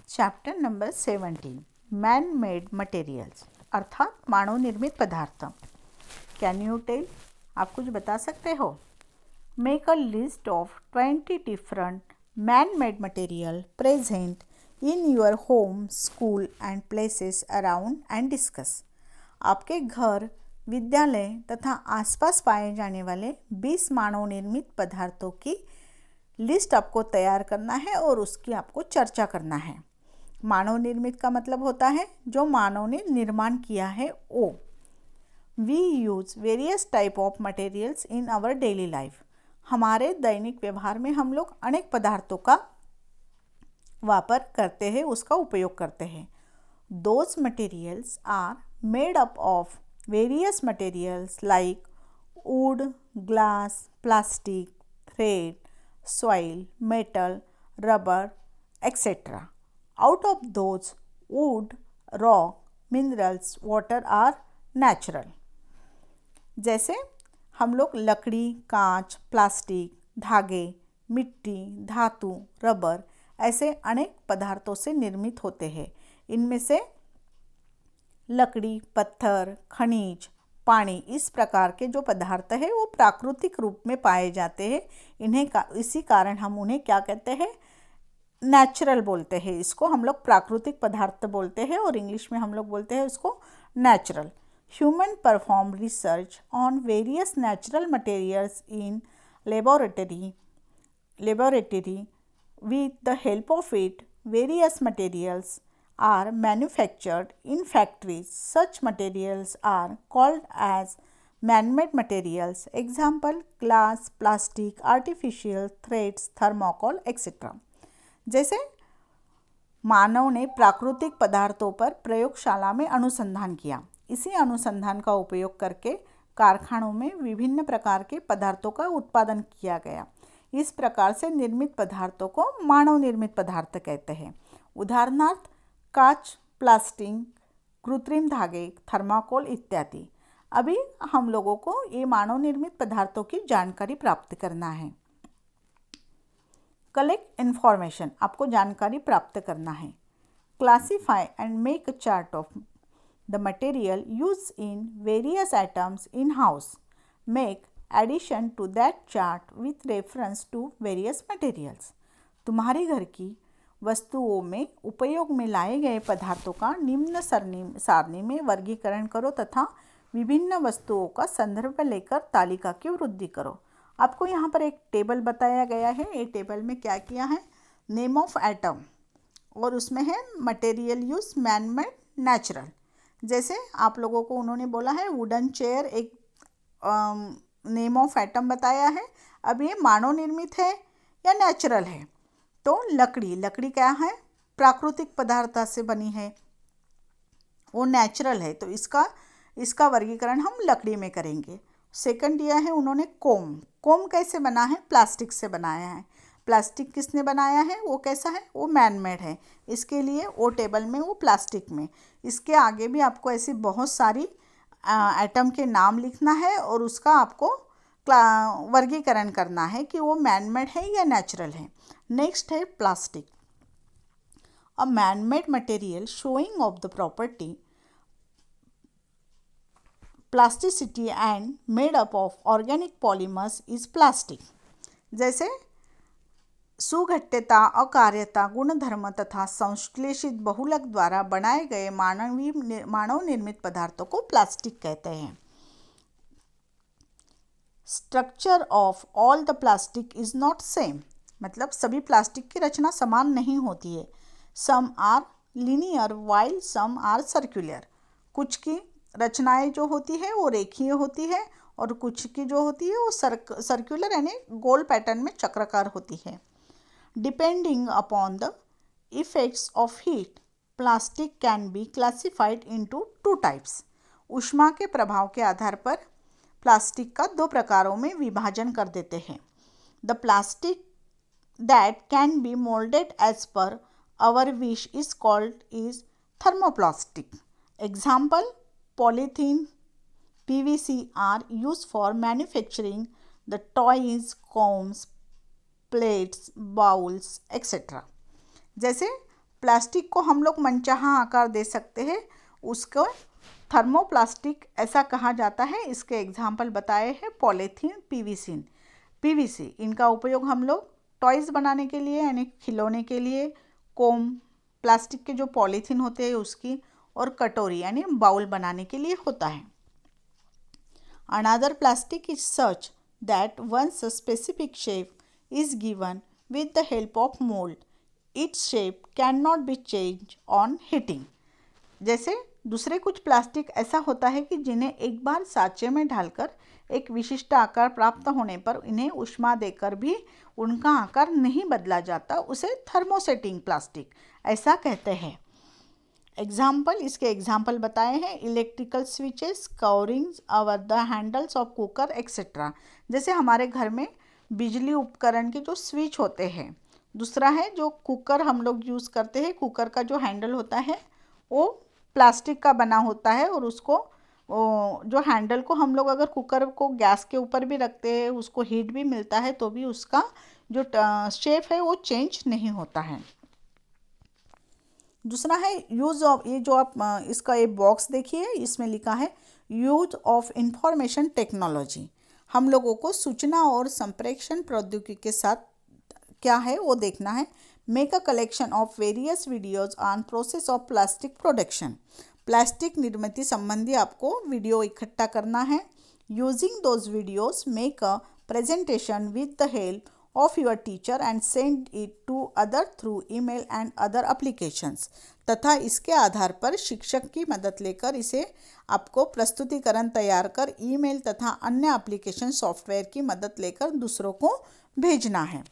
Chapter number 17 man made materials अर्थात मानव निर्मित पदार्थ। कैन यू टेल, आप कुछ बता सकते हो? Make a list of 20 different man made material present in your home, school and places around and discuss. आपके घर, विद्यालय तथा आसपास पाए जाने वाले 20 मानव निर्मित पदार्थों की लिस्ट आपको तैयार करना है और उसकी आपको चर्चा करना है। मानव निर्मित का मतलब होता है जो मानव ने निर्माण किया है वो। We use various type of materials in our daily life. हमारे दैनिक व्यवहार में हम लोग अनेक पदार्थों का वापर करते हैं, उसका उपयोग करते हैं। Those materials are made up of various materials like wood, glass, plastic, thread, soil, metal, rubber, etc. Out of those, wood, rock, minerals, water are natural. जैसे हम लोग लकड़ी, कांच, प्लास्टिक, धागे, मिट्टी, धातु, रबर ऐसे अनेक पदार्थों से निर्मित होते हैं। इनमें से लकड़ी, पत्थर, खनिज, पानी इस प्रकार के जो पदार्थ है वो प्राकृतिक रूप में पाए जाते हैं। इसी कारण हम उन्हें क्या कहते हैं? नेचुरल बोलते हैं। इसको हम लोग प्राकृतिक पदार्थ बोलते हैं और इंग्लिश में हम लोग बोलते हैं उसको natural. Human perform research on various natural materials in laboratory with the help of it various materials are manufactured in factories. Such materials are called as man-made materials. Example: glass, plastic, artificial threads, thermocol, etc. जैसे मानव ने प्राकृतिक पदार्थों पर प्रयोगशाला में अनुसंधान किया। इसी अनुसंधान का उपयोग करके कारखानों में विभिन्न प्रकार के पदार्थों का उत्पादन किया गया। इस प्रकार से निर्मित पदार्थों को मानव निर्मित पदार्थ कहते हैं। उदाहरणार्थ कांच, प्लास्टिक, कृत्रिम धागे, थर्माकोल इत्यादि। अभी हम लोगों को ये मानव निर्मित पदार्थों की जानकारी प्राप्त करना है। कलेक्ट इन्फॉर्मेशन, आपको जानकारी प्राप्त करना है। Classify and make a chart of the material use in various items in house. Make addition to that chart with reference to various materials. तुम्हारे घर की वस्तुओं में उपयोग में लाए गए पदार्थों का निम्न सारणी में वर्गीकरण करो तथा विभिन्न वस्तुओं का संदर्भ लेकर तालिका की वृद्धि करो। आपको यहाँ पर एक टेबल बताया गया है। ये टेबल में क्या किया है? नेम ऑफ एटम और उसमें है material use, man made, natural. जैसे आप लोगों को उन्होंने बोला है वुडन चेयर एक नेम ऑफ एटम बताया है। अब ये मानव निर्मित है या नेचुरल है? तो लकड़ी क्या है? प्राकृतिक पदार्थ से बनी है, वो नेचुरल है। तो इसका वर्गीकरण हम लकड़ी में करेंगे। सेकंड दिया है उन्होंने कोम कैसे बना है? प्लास्टिक से बनाया है। प्लास्टिक किसने बनाया है? वो कैसा है? वो मैन मेड है। इसके लिए वो टेबल में वो प्लास्टिक में। इसके आगे भी आपको ऐसी बहुत सारी आइटम के नाम लिखना है और उसका आपको वर्गीकरण करना है कि वो मैन मेड है या नेचुरल है। नेक्स्ट है plastic, a man made material showing off the property plasticity and made up of organic polymers is plastic. जैसे सुघट्यता, अकार्यता, गुणधर्म तथा संश्लेषित बहुलक द्वारा बनाए गए मानव निर्मित पदार्थों को प्लास्टिक कहते हैं। Structure of all the plastic is not same, मतलब सभी प्लास्टिक की रचना समान नहीं होती है। Some are linear while some are circular. कुछ की रचनाएं जो होती है वो रेखीय होती है और कुछ की जो होती है वो सर्कुलर यानी गोल पैटर्न में चक्राकार होती है। Depending upon the effects of heat, plastic can be classified into 2 types. ऊष्मा के प्रभाव के आधार पर प्लास्टिक का 2 प्रकारों में विभाजन कर देते हैं। The plastic that can be moulded as per our wish is called is thermoplastic. Example: polythene, PVC are used for manufacturing the toys, combs, plates, bowls, etc. जैसे प्लास्टिक को हम लोग मनचाहा आकार दे सकते हैं, उसको थर्मोप्लास्टिक ऐसा कहा जाता है। इसके एग्जाम्पल बताए हैं पॉलीथीन, पीवीसी। इनका उपयोग हम लोग टॉयज़ बनाने के लिए यानी खिलौने के लिए, कोम, प्लास्टिक के जो पॉलीथीन होते हैं उसकी, और कटोरी यानी बाउल बनाने के लिए होता है। Another plastic is such that once a specific shape is given with the help of mold, its shape cannot be changed on heating. जैसे दूसरे कुछ प्लास्टिक ऐसा होता है कि जिन्हें एक बार साँचे में डालकर एक विशिष्ट आकार प्राप्त होने पर इन्हें ऊष्मा देकर भी उनका आकार नहीं बदला जाता, उसे थर्मोसेटिंग प्लास्टिक ऐसा कहते हैं। एग्जाम्पल, इसके एग्जाम्पल बताए हैं इलेक्ट्रिकल स्विचेस, कवरिंग्स और the handles of cooker etcetera. जैसे हमारे घर में बिजली उपकरण के जो स्विच होते हैं। दूसरा है जो कुकर हम लोग यूज़ करते हैं, कुकर का जो हैंडल होता है वो प्लास्टिक का बना होता है, और उसको जो हैंडल को हम लोग अगर कुकर को गैस के ऊपर भी रखते हैं, उसको हीट भी मिलता है, तो भी उसका जो शेप है वो चेंज नहीं होता है। दूसरा है यूज़ ऑफ, ये जो आप इसका ये बॉक्स देखिए, इसमें लिखा है यूज ऑफ इंफॉर्मेशन टेक्नोलॉजी। हम लोगों को सूचना और संप्रेषण प्रौद्योगिकी के साथ क्या है वो देखना है। Make a collection of various videos on process of plastic production. Plastic निर्मित संबंधी आपको वीडियो इकट्ठा करना है। Using those videos make a presentation with the help of your teacher and send it to other through email and other applications। तथा इसके आधार पर शिक्षक की मदद लेकर इसे आपको प्रस्तुतिकरण तैयार कर ईमेल तथा अन्य एप्लीकेशन सॉफ्टवेयर की मदद लेकर दूसरों को भेजना है।